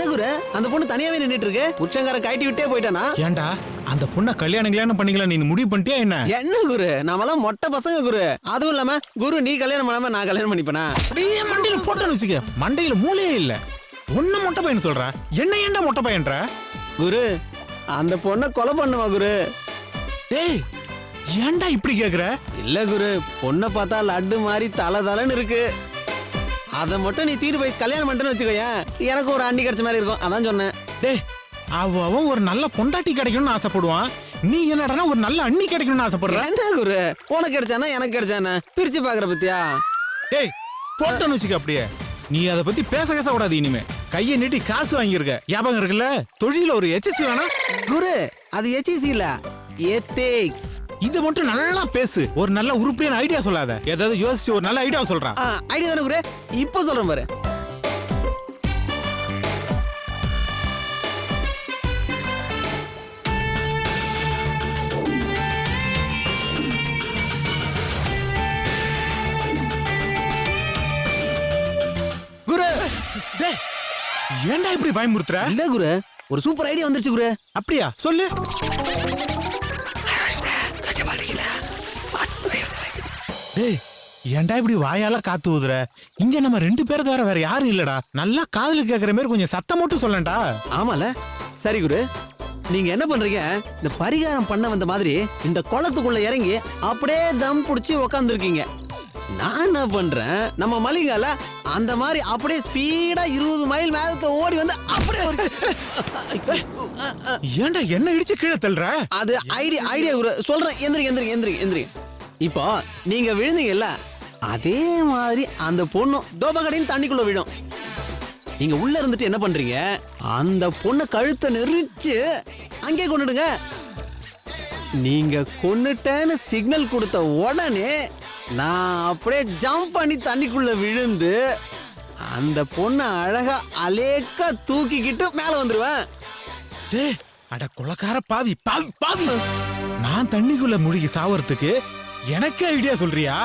என்ன குரு அந்த பொண்ணு தனியாவே நின்னுட்டு இருக்கு? புருஷங்கார கட்டி விட்டே போயிட்டானா? ஏன்டா அந்த பொண்ணை கல்யாணம் பண்ணிக்கலாம் நீ முடிவு பண்ணிட்டியா என்ன? என்ன குரு நாமெல்லாம் மொட்டை பசங்க குரு. அதுவும் இல்லாம குரு நீ கல்யாணம் பண்ணாம நான் கல்யாணம் பண்ணிப்பேனா? அப்படியே மண்டையில போட்டோன்னு வச்சுக்க, மண்டையில மூளையே இல்ல. ஒன்ன மொட்டை பையன் சொல்ற, என்ன ஏன்டா மொட்டை பையன்ற? குரு அந்த பொண்ணை கொலை பண்ணுவா குரு. டேய் ஏன்டா இப்படி கேக்குற? இல்ல குரு, பொண்ணை பார்த்தா லட்டு மாதிரி தலன்னு இருக்கு. அதை மட்டும் நீ தீட்டு போய் கல்யாணம் பண்ணிட்டேன்னு வச்சுக்கோயேன், எனக்கு ஒரு அண்ணி கிடைச்ச மாதிரி இருக்கும். அதான் சொன்னேன். டேய் அவன் ஒரு நல்ல பொண்டாட்டி கிடைக்கணும்னு ஆசைப்படுவான், நீ என்னடா ஒரு நல்ல அண்ணி கிடைக்கணும்னு ஆசைப்படுற? என்ன குரு உனக்கு கிடைச்சானா எனக்கு கிடைச்சானா பிரிச்சு பாக்குற பத்தியா? டேய் போட்டோன்னு வச்சுக்க அப்படியே. நீ அதை பத்தி பேச கூடாது இனிமே. கையை நீட்டி காசு வாங்கியிருக்க ஞாபகம் இருக்குல்ல? தொழில ஒரு எச்சிசி வேணா குரு, அது எச்சிசி இல்ல, எத்திக்ஸ். இது மட்டும் நல்லா பேசு. ஒரு நல்ல உருப்படியான ஐடியா சொல்லாத, ஏதாவது யோசிச்சு ஒரு நல்ல ஐடியா சொல்றான். ஐடியா தானே குரு, இப்ப சொல்றேன் பாரு. குரு டேய் ஏன்டா இப்படி பயமுறுத்துற? இல்ல குரு, ஒரு சூப்பர் ஐடியா வந்துருச்சு குரு. அப்படியா சொல்லு. டேய் ஏன்டா இப்படி வாயால காத்து ஊதுற? இங்க நம்ம 2 பேரை தவிர வேற யாரும் இல்லடா. நல்லா காதுல கேக்குற மாதிரி கொஞ்சம் சத்தம் மட்டும் சொல்லண்டா. ஆமால சரி குரு, நீங்க என்ன பண்றீங்க? இந்த பரிகாரம் பண்ண வந்த மாதிரி இந்த குளத்துக்குள்ள இறங்கி அப்படியே தம் புடிச்சு உக்காந்துருக்கீங்க. நான் என்ன பண்றேன், நம்ம மலிங்கால அந்த மாதிரி அப்படியே ஸ்பீடா 20 மைல் வேகத்துல ஓடி வந்து அப்படியே ஏன்டா என்ன இடிச்சு கீழே தள்ளுற? அது ஐடியா குரு சொல்றேன். எந்திரிங்க. இப்போ நீங்க விழுந்தீங்கல்ல, அதே மாதிரி அந்த பொண்ணும் தோபகடின்னு தண்ணிக்குள்ள விழும். நீங்க உள்ள இருந்துட்டு என்ன பண்றீங்க, அந்த பொண்ணை கழுத்தை நெரிச்சு அங்கே கொண்டுடுங்க. நீங்க கொன்னுட்டேன்னு சிக்னல் கொடுத்த உடனே நான் அப்படியே ஜம்ப் பண்ணி தண்ணிக்குள்ள விழுந்து அந்த பொண்ணை அழகா அலேக்கா தூக்கிக்கிட்டு மேல வந்துருவேன். டேய் அட கொலக்கார பாவி பாவி பாவி, நான் தண்ணிக்குள்ள முழுகி சாவறதுக்கு எனக்கு ஐடியா சொல்றியா?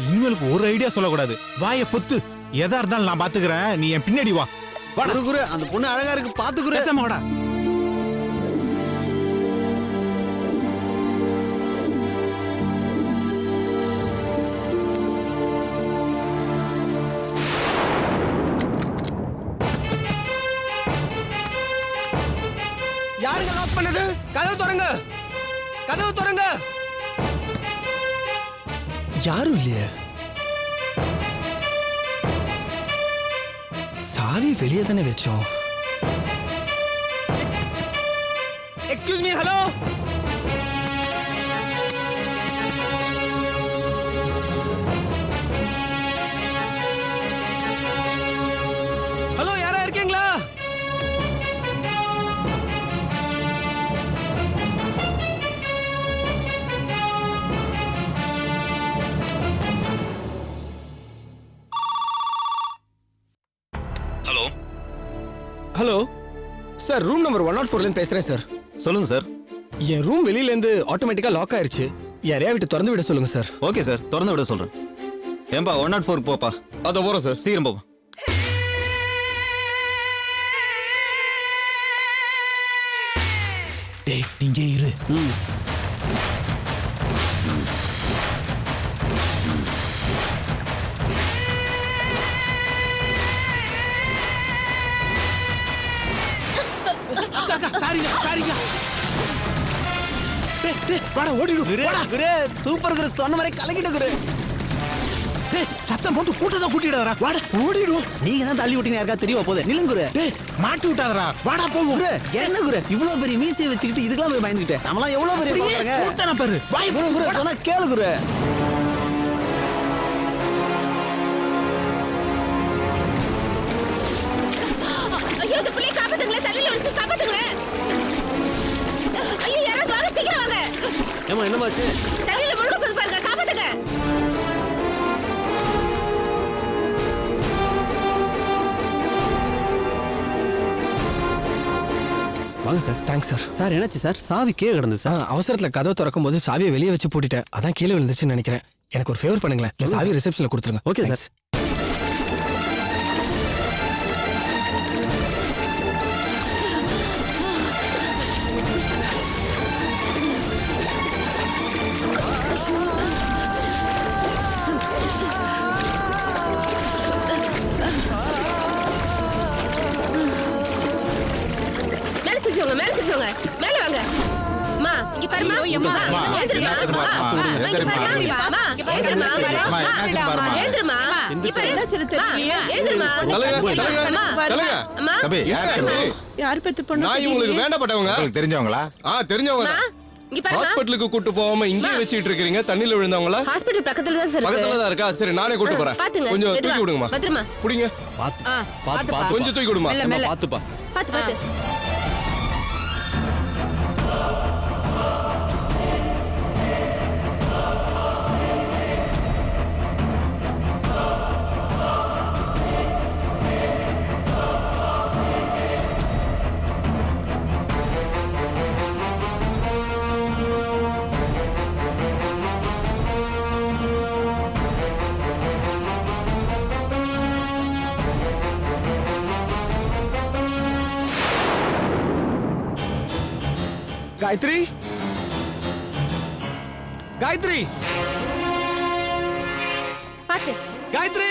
இனிமேலுக்கு ஒரு ஐடியா சொல்லக்கூடாது. வாய பொத்து, எதா இருந்தாலும் நான் பாத்துக்கிறேன், நீ என் பின்னாடி வா. குரு அந்த பொண்ணு அழகா இருக்கு, பாத்துக்குரு. பேசாமடா. யாருங்க லாக் பண்ணது? கதவு திறங்க, கதவு திறங்க. யாரும் இல்லையே. சாவி வெளியே தானே வச்சோம். Excuse me, hello. ஹலோ யாரா இருக்கீங்களா? ஹலோ சார், ரூம் நம்பர் 104 பேசுறேன் சார். சொல்லுங்க சார். என் ரூம் வெளியில இருந்து ஆட்டோமேட்டிக்கா லாக் ஆயிருச்சு. யாரையா விட்டு திறந்து விட சொல்லுங்க சார். ஓகே சார், திறந்து விட சொல்றேன். ஏன்பா 104 போப்பா. அத போறோம் சார். சீக்கிரம் போப்பா. டேய் நீங்க இரு. சூப்பர் குரு, சொன்ன மாதிரி கலக்கிட்ட குரு. சத்தம் போட்டு கூட்டதான் கூட்டிடாதடா, வாடா ஓடிடும். நீங்க தான் தள்ளி விட்டீங்க, யாருக்கா தெரிய போகுது. நிலுங்க குரு. மாட்டி விட்டாதடா, வாடா போவோம். குரு என்ன குரு இவ்வளவு பெரிய மீசையை வச்சுக்கிட்டு இதுக்கெல்லாம் போய் பயந்துக்கிட்டு? நம்மளாம் எவ்வளவு பெரிய பாக்குறங்க. கூட்டன பாரு. வாய் குரு குரு சொன்னா கேளு குரு. ஐயோ இந்த புள்ளைய காப்பாத்துங்களே, தண்ணில விழுந்து காப்பாத்துங்களே. ஐயோ யாராவது வாங்க, சீக்கிரம் வாங்க. ஏமா என்னமாச்சு? தண்ணில முழுக போகுது பாருங்க, காப்பாத்துங்க. வாங்க சார். Thanks sir. சார் என்னாச்சு சார்? சாவி கீழே கிடந்து சார். அவசரத்துல கதவு திறக்கும் போது சாவியை வெளியே வச்சு பூட்டிட்டேன், அதான் கீழே விழுந்துச்சுன்னு நினைக்கிறேன். எனக்கு ஒரு ஃபேவர் பண்ணுங்களேன், இந்த சாவி ரிசப்ஷன்ல கொடுத்துருங்க. Okay sir. தூக்கிட்டு வாங்க மேல வாங்க அம்மா இங்க பாருமா அம்மா, ஏந்திரமா யார் பெத்து பொண்ணு நான் இவங்களுக்கு வேண்டப்பட்டவங்க. உங்களுக்கு தெரிஞ்சவங்களா? தெரிஞ்சவங்க. ஹாஸ்பிடலுக்கு கூட்டு போகாம இங்கே வச்சிட்டு இருக்கீங்க. தண்ணில விழுந்தவங்களா? ஹாஸ்பிடல் பக்கத்துல தான் சார் பக்கத்துல தான் இருக்கா? சரி நானே கூட்டு போறேன். கொஞ்சம் தூக்கி விடுங்கம்மா. பத்திரமா புடிங்க. பாத்து கொஞ்சம் தூக்கி விடுமா. பாத்துப்பா. பாத்து காயத்ரி காயத்ரி பாத்து காயத்ரி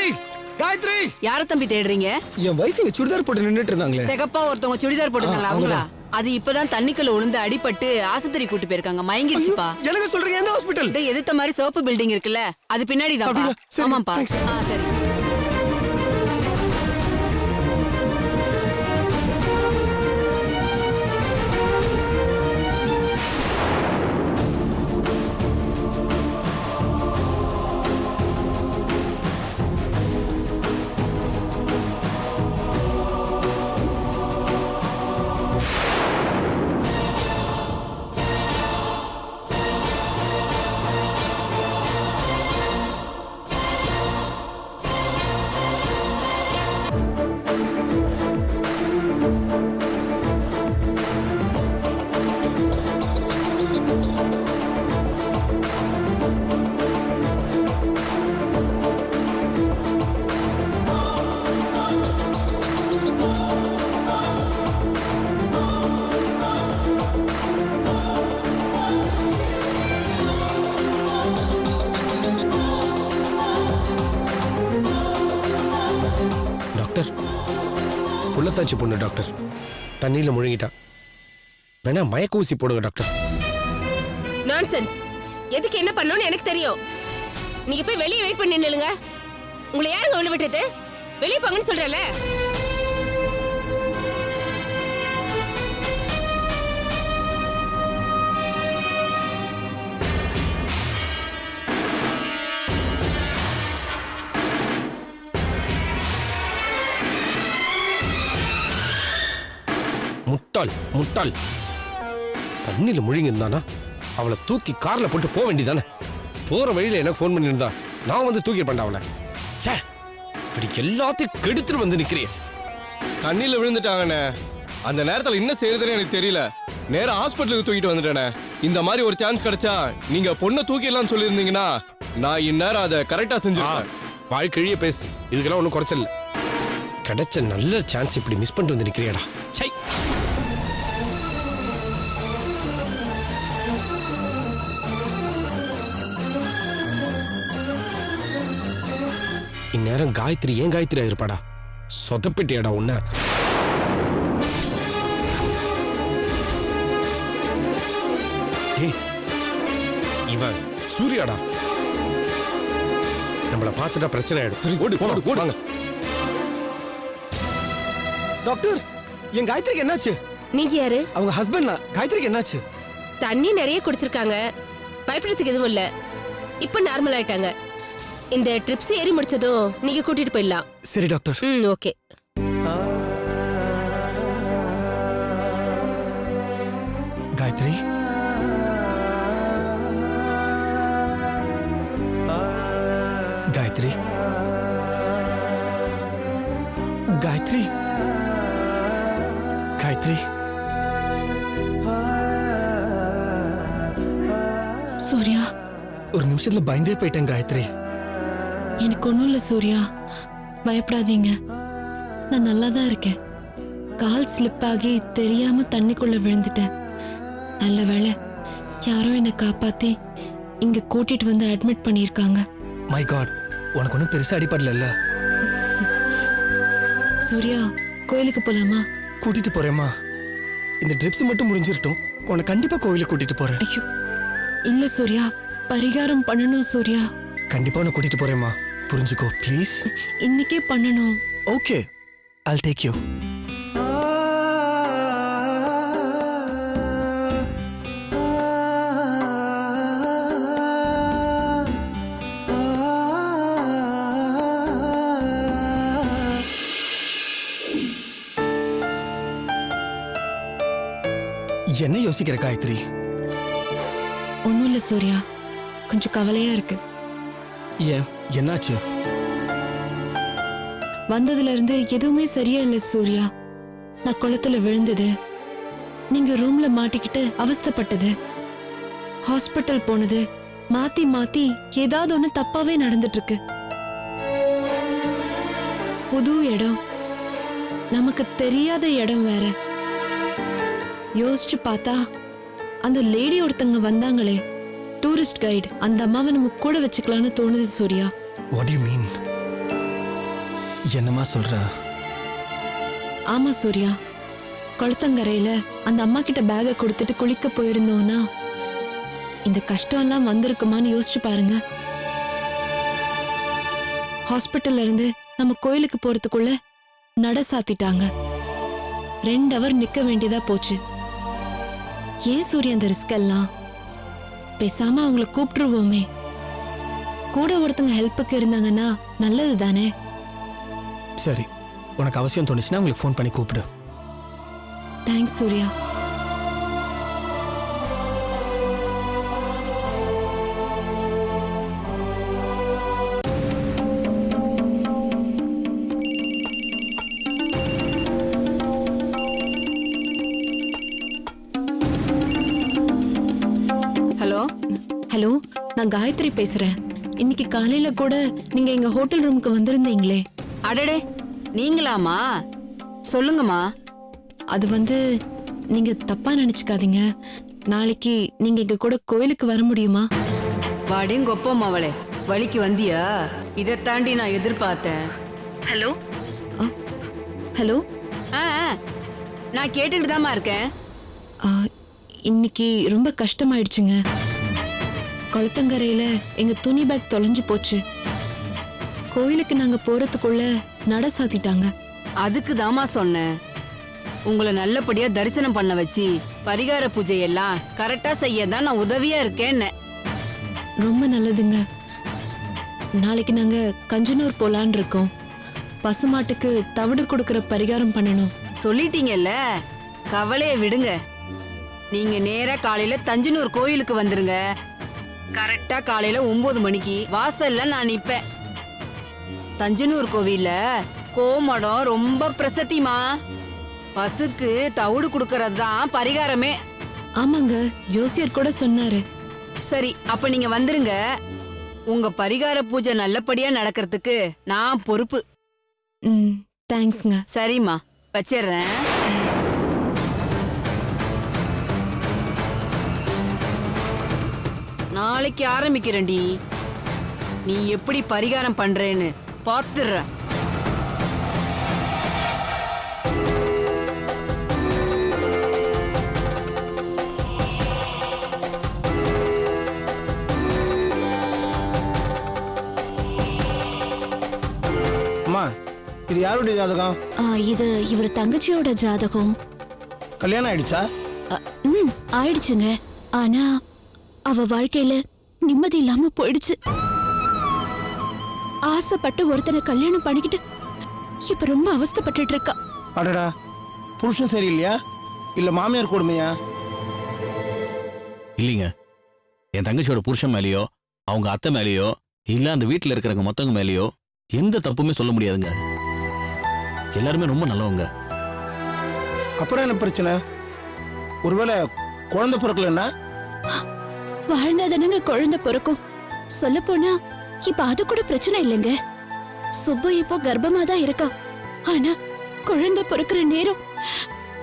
காயத்ரி யார தம்பி தேடுறீங்க? என் வைஃப் இங்க சுடிதார் போட்டு நின்னுட்டு இருந்தாங்களே. செகப்பா ஒருத்தவங்க சுடிதார் போட்டுருந்தாங்களா? அவங்களா? அது இப்பதான் தண்ணிக்குள்ள விழுந்து அடிபட்டு ஆஸ்பத்திரி கூட்டி போயிருக்காங்க. மயங்கிடுச்சுப்பா. எனக்கு சொல்றீங்க எந்த ஹாஸ்பிடல்? இந்த எதிர்த்த மாதிரி சிவப்பு பில்டிங் இருக்குல்ல, அது பின்னாடி தான். அப்படியா? சரி, ஆமாப்பா. thanks. சரி. டாக்டர், புள்ளத்தாச்சி பொண்ணு டாக்டர், தண்ணியில முழுங்கிட்டா. வேணா மயக்க ஊசி போடுங்க டாக்டர். நான்சென்ஸ். எதுக்கு என்ன பண்ணணும்னு எனக்கு தெரியும். நீங்க போய் வெளியே வெயிட் பண்ணி நில்லுங்க. உங்களை யாருங்க உள்ள விட்டது? வெளியே போங்கன்னு சொல்றல. முட்டாள் முட்டாள். தண்ணியில முழுங்கி இருந்தானா அவளை தூக்கி கார்ல போட்டு போக வேண்டியதானே. போற வழியில எனக்கு ஃபோன் பண்ணியிருந்தா நான் வந்து தூக்கி பண்ண அவளை. ச்சே, இப்படி எல்லாத்தையும் கெடுத்துட்டு வந்து நிக்கிறேன். தண்ணியில விழுந்துட்டாங்கண்ணே. அந்த நேரத்துல என்ன செய்யறதுன்னு எனக்கு தெரியல. நேரா ஹாஸ்பிட்டலுக்கு தூக்கிட்டு வந்துட்டேனே. இந்த மாதிரி ஒரு சான்ஸ் கிடைச்சா நீங்க பொண்ணை தூக்கிடலாம்னு சொல்லியிருந்தீங்கன்னா நான் இந்நேரம் அதை கரெக்டா செஞ்சிருப்பேன். வாழ்க்கையே பேசு, இதுக்கெல்லாம் ஒன்றும் குறைச்சல. கிடைச்ச நல்ல சான்ஸ் இப்படி மிஸ் பண்ணிட்டு வந்து நிக்கிறியாடா. சை. இந்நேரம் காயத்ரி ஏன் காயத்ரி ஆயிருப்பாடா. சொதப்பிட்டியாடா உன்ன. இவன் சூர்யாடா. நம்மள பார்த்துட்டா பிரச்சனை ஆயிடும். ஓடு ஓடு ஓடுங்க. டாக்டர், என் காயத்ரிக்கு என்னாச்சு? நீங்க யாரு? அவங்க ஹஸ்பண்ட். காயத்ரிக்கு என்னாச்சு? தண்ணி நிறைய குடிச்சிருக்காங்க. பயப்படுறதுக்கு எதுவும் இல்ல. இப்ப நார்மல் ஆயிட்டாங்க. இந்த ட்ரிப்ஸ் ஏறி முடிச்சதும் நீங்க கூட்டிட்டு போயிடலாம். சரி டாக்டர். ஓகே. காயத்ரி, காயத்ரி, காயத்ரி, காயத்ரி. சூர்யா, ஒரு நிமிஷத்துல பயந்தே போயிட்டேன் காயத்ரி. எனக்கு ஒண்ணும் இல்ல சூர்யா, பயப்படாதீங்க. நான் நல்லா தான் இருக்கேன். கால் ஸ்லிப் ஆகி தெரியாம தண்ணிக்குள்ள விழுந்துட்டேன். நல்ல வேளை யாரோ என்னை காப்பாத்தி இங்க கூட்டிட்டு வந்து அட்மிட் பண்ணிருக்காங்க. மை காட், உனக்கு ஒன்றும் பெருசா அடிப்படல. சூர்யா, கோயிலுக்கு போலாமா? கூட்டிட்டு போறேம்மா. இந்த ட்ரிப்ஸ் மட்டும் முடிஞ்சிரட்டும், உன்னை கண்டிப்பா கோவிலுக்கு கூட்டிட்டு போறேன். ஐயோ இல்ல சூர்யா, பரிகாரம் பண்ணணும் சூர்யா. கண்டிப்பா உன்னை கூட்டிட்டு போறேம்மா, புரிஞ்சுக்கோ ப்ளீஸ். இன்னைக்கே பண்ணணும். Okay, I'll take you. என்ன யோசிக்கிற காயத்ரி? ஒன்றும் இல்லை சூர்யா, கொஞ்சம் கவலையா இருக்கு. ஏன், என்னாச்சு? வந்ததுல இருந்து எதுவுமே சரியா இல்லை சூர்யா. நான் குளத்துல விழுந்தது, நீங்க ரூம்ல மாட்டிக்கிட்டு அவஸ்தைப்பட்டது, ஹாஸ்பிட்டல் போனது, மாத்தி மாத்தி ஏதாவது ஒண்ணு தப்பாவே நடந்துட்டு இருக்கு. புது இடம், நமக்கு தெரியாத இடம் வேற. யோசிச்சு பார்த்தா அந்த லேடி ஒருத்தங்க வந்தாங்களே, டூரிஸ்ட் கைடு, அந்த அம்மாவை நம்ம கூட வச்சுக்கலாம்னு தோணுது Surya. What do you mean? என்னம்மா சொல்ற? ஆமா சூர்யா, குளத்தங்கரையில அந்த அம்மா கிட்ட பேகை கொடுத்துட்டு குளிக்க போயிருந்தோம்னா இந்த கஷ்டம் எல்லாம் வந்திருக்குமான்னு யோசிச்சு பாருங்க. ஹாஸ்பிட்டல்ல இருந்து நம்ம கோயிலுக்கு போறதுக்குள்ள நட சாத்திட்டாங்க. 2 hour நிக்க வேண்டியதா போச்சு. ஏன் சூர்யா அந்த ரிஸ்க் எல்லாம்? பேசாம அவங்கள கூப்பிட்டுருவோமே. கூட ஒருத்தங்க ஹெல்ப்புக்கு இருந்தாங்கன்னா நல்லது தானே. சரி, உனக்கு அவசியம் தோணுச்சுன்னா உங்களுக்கு ஃபோன் பண்ணி கூப்பிடு. தேங்க்ஸ் சூர்யா. ஹலோ ஹலோ, நான் காயத்ரி பேசுறேன். இன்னைக்கு காலையில கூட நீங்க எங்க ஹோட்டல் ரூமுக்கு வந்திருந்தீங்களே. அடடே, நீங்களாமா? சொல்லுங்கம்மா. அது வந்து நீங்க தப்பா நினைச்சுக்காதீங்க. நாளைக்கு நீங்க எங்க கூட கோயிலுக்கு வர முடியுமா? வாடேங்கொப்பம் அவளே, வழிக்கு வந்தியா? இதை தாண்டி நான் எதிர்பார்த்தேன். ஹலோ ஹலோ, நான் கேட்டுக்கிட்டு தாம்மா இருக்கேன். இன்னைக்கு ரொம்ப கஷ்டமாயிடுச்சுங்க. குளத்தங்கரையில எங்க துணி பேக் தொலைஞ்சு போச்சு. கோயிலுக்கு நாங்க போறதுக்குள்ள நட சாத்திட்டாங்க. அதுக்கு தாமா சொன்னேன், உங்களை நல்லபடியா தரிசனம் பண்ண வச்சு பரிகார பூஜை எல்லாம் கரெக்டா செய்ய தான் நான் உதவியா இருக்கேன்னு. ரொம்ப நல்லதுங்க. நாளைக்கு நாங்க கஞ்சனூர் போலான் இருக்கோம். பசுமாட்டுக்கு தவிடு கொடுக்கற பரிகாரம் பண்ணணும். சொல்லிட்டீங்கல்ல, கவலையை விடுங்க. நீங்க நேரா காலையில தஞ்சனூர் கோயிலுக்கு வந்துருங்க. கரெக்டா காலையில 9 மணிக்கு வாசல்ல நான் நிப்பேன். தஞ்சனூர் கோவில்ல கோமடம் ரொம்ப பிரசித்திமா. பசுக்கு தவிடு கொடுக்கறது தான் பரிகாரமே. ஆமாங்க, ஜோசியர் கூட சொன்னாரு. சரி, அப்ப நீங்க வந்துருங்க. உங்க பரிகார பூஜை நல்லபடியா நடக்கிறதுக்கு நான் பொறுப்பு. தேங்க்ஸ்ங்க. சரிம்மா, வச்சிடுறேன். நாளைக்கு ஆரம்பிக்கிறேன்டி. நீ எப்படி பரிகாரம் பண்றேன்னு பாத்துடுற. அம்மா, இது யாருடைய ஜாதகம்? இது இவர் தங்கச்சியோட ஜாதகம். கல்யாணம் ஆயிடுச்சா? ஆயிடுச்சுங்க. ஆனா அவ வாழ்க்கையில நிம்மதி இல்லாம போயிடுச்சு. ஆசைப்பட்டு ஒருத்தனை கல்யாணம் பண்ணிக்கிட்டு இப்ப ரொம்ப அவஸ்தைப்பட்டுட்டு இருக்கா. அடடா, புருஷன் சரியில்லையா இல்ல மாமியார் கொடுமையா? இல்லைங்க, என் தங்கச்சியோட புருஷன் மேலேயோ அவங்க அத்தை மேலேயோ இல்ல அந்த வீட்டுல இருக்கிறவங்க மொத்தவங்க மேலேயோ எந்த தப்புமே சொல்ல முடியாதுங்க. எல்லாருமே ரொம்ப நல்லவங்க. அப்புறம் என்ன பிரச்சனை? ஒருவேளை குழந்தை பிறக்கலன்னா? வாழ்ந்தாதானுங்க குழந்தை பிறக்கும். சொல்ல போனா இப்ப அது கூட பிரச்சனை இல்லைங்க. சுப்பு இப்போ கர்ப்பமா தான் இருக்கா. ஆனா குழந்தை பிறக்கிற நேரம்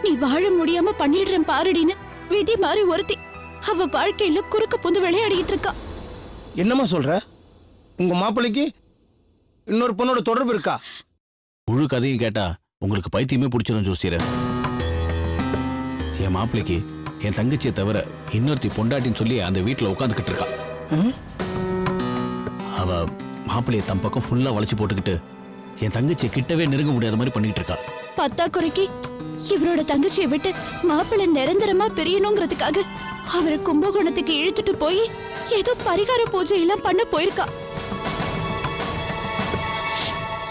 நீ வாழ முடியாம பண்ணிடுறேன் பாருடின்னு விதி மாறி ஒருத்தி அவ வாழ்க்கையில குறுக்க புந்து விளையாடிட்டு இருக்கா. என்னம்மா சொல்ற? உங்க மாப்பிள்ளைக்கு இன்னொரு பொண்ணோட தொடர்பு இருக்கா? முழு கதையும் கேட்டா உங்களுக்கு பைத்தியமே பிடிச்சிடும் ஜோசியர. என் மாப்பிள்ளைக்கு என் தங்கச்சியை தவிர இன்னொருத்தி பொண்டாட்டின்னு சொல்லி அந்த வீட்டில் உட்காந்துக்கிட்டு இருக்கா. அவ மாப்பிள்ளையை தன் பக்கம் ஃபுல்லா வளைச்சு போட்டுக்கிட்டு என் தங்கச்சியை கிட்டவே நெருங்க முடியாத மாதிரி பண்ணிட்டு இருக்கா. பத்தாக்குறைக்கு இவரோட தங்கச்சியை விட்டு மாப்பிள்ளை நிரந்தரமா பிரியணுங்கிறதுக்காக அவரை கும்பகோணத்துக்கு இழுத்துட்டு போய் ஏதோ பரிகார பூஜை எல்லாம் பண்ண போயிருக்கா.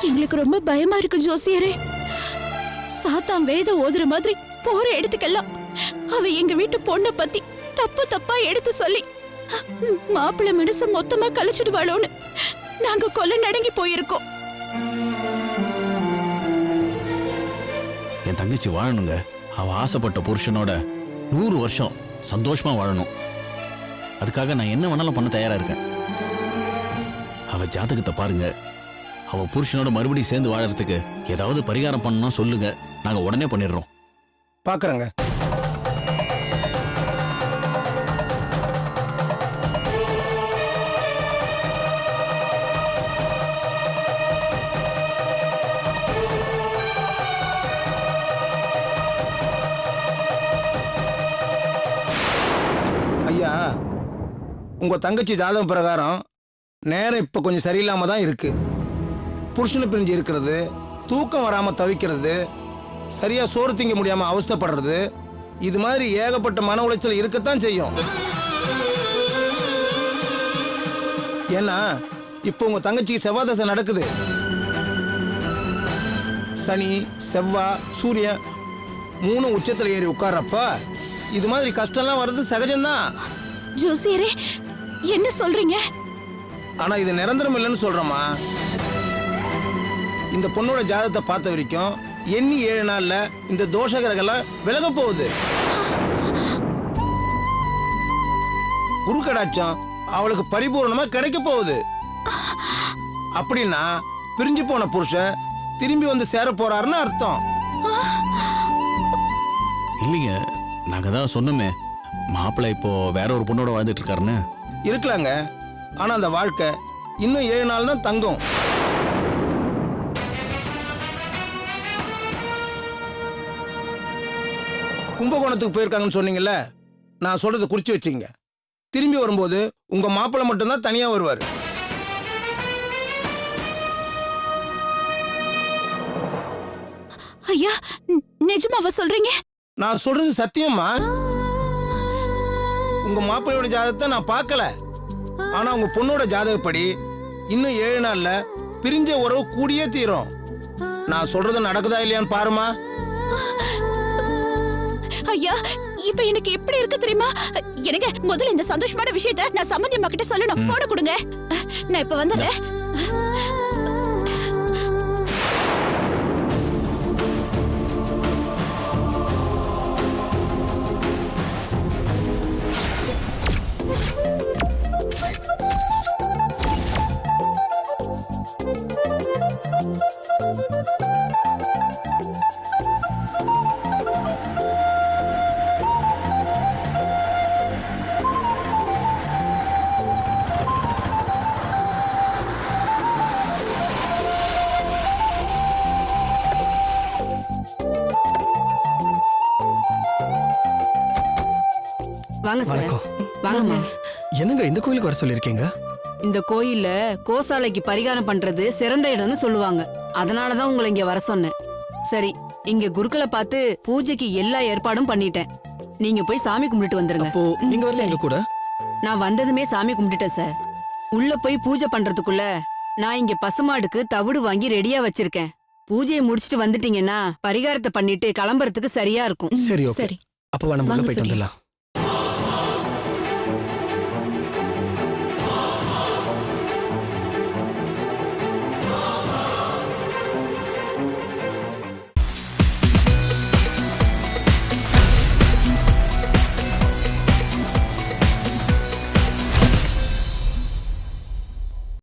எங்களுக்கு ரொம்ப பயமா இருக்கு ஜோசியரே. சாத்தான் வேதம் ஓதுற மாதிரி போற இடத்துக்கெல்லாம் அவ எங்க வீட்டு பொண்ணை பத்தி தப்பு தப்பா எடுத்து சொல்லி மாப்பிள்ளை மனச மொத்தமா கழிச்சிடுவாளோன்னு நாங்க கொல்ல நடங்கி போயிருக்கோம். என் தங்கச்சி வாழணுங்க. அவ ஆசைப்பட்ட புருஷனோட 100 வருஷம் சந்தோஷமா வாழணும். அதுக்காக நான் என்ன வேணாலும் பண்ண தயாரா இருக்கேன். அவ ஜாதகத்தை பாருங்க. அவ புருஷனோட மறுபடியும் சேர்ந்து வாழறதுக்கு ஏதாவது பரிகாரம் பண்ணணும் சொல்லுங்க, நாங்க உடனே பண்ணிடுறோம். பாக்குறேங்க. ஐயா, உங்க தங்கச்சி ஜாதகம் பிரகாரம் நேரம் இப்ப கொஞ்சம் சரியில்லாம தான் இருக்கு. புருஷனை பிரிஞ்சு இருக்கிறது, தூக்கம் வராம தவிக்கிறது, சரியா சோறு திங்க முடியாம அவஸ்தைப்படுறது, இது மாதிரி ஏகப்பட்ட மன உளைச்சல் இருக்கத்தான் செய்யும். ஏன்னா இப்போ உங்க தங்கச்சிக்கு செவ்வாய் தசை நடக்குது. சனி, செவ்வாய், சூரியன் 3 உச்சத்துல ஏறி உட்கார்றப்ப இது மாதிரி கஷ்டம்லாம் வர்றது சகஜம்தான். ஜோசியரே, என்ன சொல்றீங்க? ஆனா இது நிரந்தரம் இல்லைன்னு சொல்றோமா. இந்த பொண்ணோட ஜாதகத்தை பார்த்த வரைக்கும் எண்ணி 7 நாள்ல இந்த தோஷகரங்கெல்லாம் விலக போகுது. குருக்கடாட்சம் அவளுக்கு பரிபூர்ணமா கிடைக்க போகுது. அப்படின்னா பிரிஞ்சு போன புருஷன் திரும்பி வந்து சேர போறாருன்னு அர்த்தம். இல்லைங்க, நாங்க தான் சொன்னோமே மாப்பிள்ளை இப்போ வேற ஒரு பொண்ணோட வாழ்ந்துட்டு இருக்காருன்னு. இருக்கலாங்க, ஆனா அந்த வாழ்க்கை இன்னும் 7 நாள் தான் தங்கும். கும்பகோணத்துக்கு போயிருக்காங்கன்னு சொன்னீங்கல்ல, நான் சொல்றதை குறிச்சு வச்சுங்க. திரும்பி வரும்போது உங்க மாப்பிள்ளை மட்டும்தான் தனியா வருவார். ஐயா, நிஜமாவா சொல்றீங்க? நான் சொல்றது சத்தியமா. உங்க மாப்பிள்ளையோட ஜாதகத்தை நான் பார்க்கல, ஆனா உங்க பொண்ணோட ஜாதகப்படி இன்னும் 7 நாள்ல பிரிஞ்ச உறவு கூடியே தீரும். நான் சொல்றது நடக்குதா இல்லையான்னு பாருமா. ஐயா, இப்ப எனக்கு எப்படி இருக்கு தெரியுமா? எனக்கு முதல்ல இந்த சந்தோஷமான விஷயத்தை நான் சம்பந்தியம்மா கிட்ட சொல்லணும். போன கொடுங்க, நான் இப்ப வந்துடுறேன். வாங்க சார். வாங்கம்மா. என்னங்க இந்த கோயிலுக்கு வர சொல்லிருக்கீங்க? இந்த கோயில்ல கோசாலைக்கு பரிகாரம் பண்றது சிறந்த இடம்னு சொல்லுவாங்க. அதனாலதான் உங்களை இங்க வர சொன்னேன். சரி, இங்க குருக்களை பார்த்து பூஜைக்கு எல்லா ஏற்பாடும் பண்ணிட்டேன். நீங்க போய் சாமி கும்பிட்டு வந்துருங்க. நீங்க வரல எங்க கூட? நான் வந்ததுமே சாமி கும்பிட்டுட்டேன் சார். உள்ள போய் பூஜை பண்றதுக்குள்ள நான் இங்க பசுமாடுக்கு தவிடு வாங்கி ரெடியா வச்சிருக்கேன். பூஜையை முடிச்சிட்டு வந்துட்டீங்கன்னா பரிகாரத்தை பண்ணிட்டு கிளம்புறதுக்கு சரியா இருக்கும். சரி, ஓகே. அப்ப நம்ம உள்ள போயிட்டு வந்துடலாம்.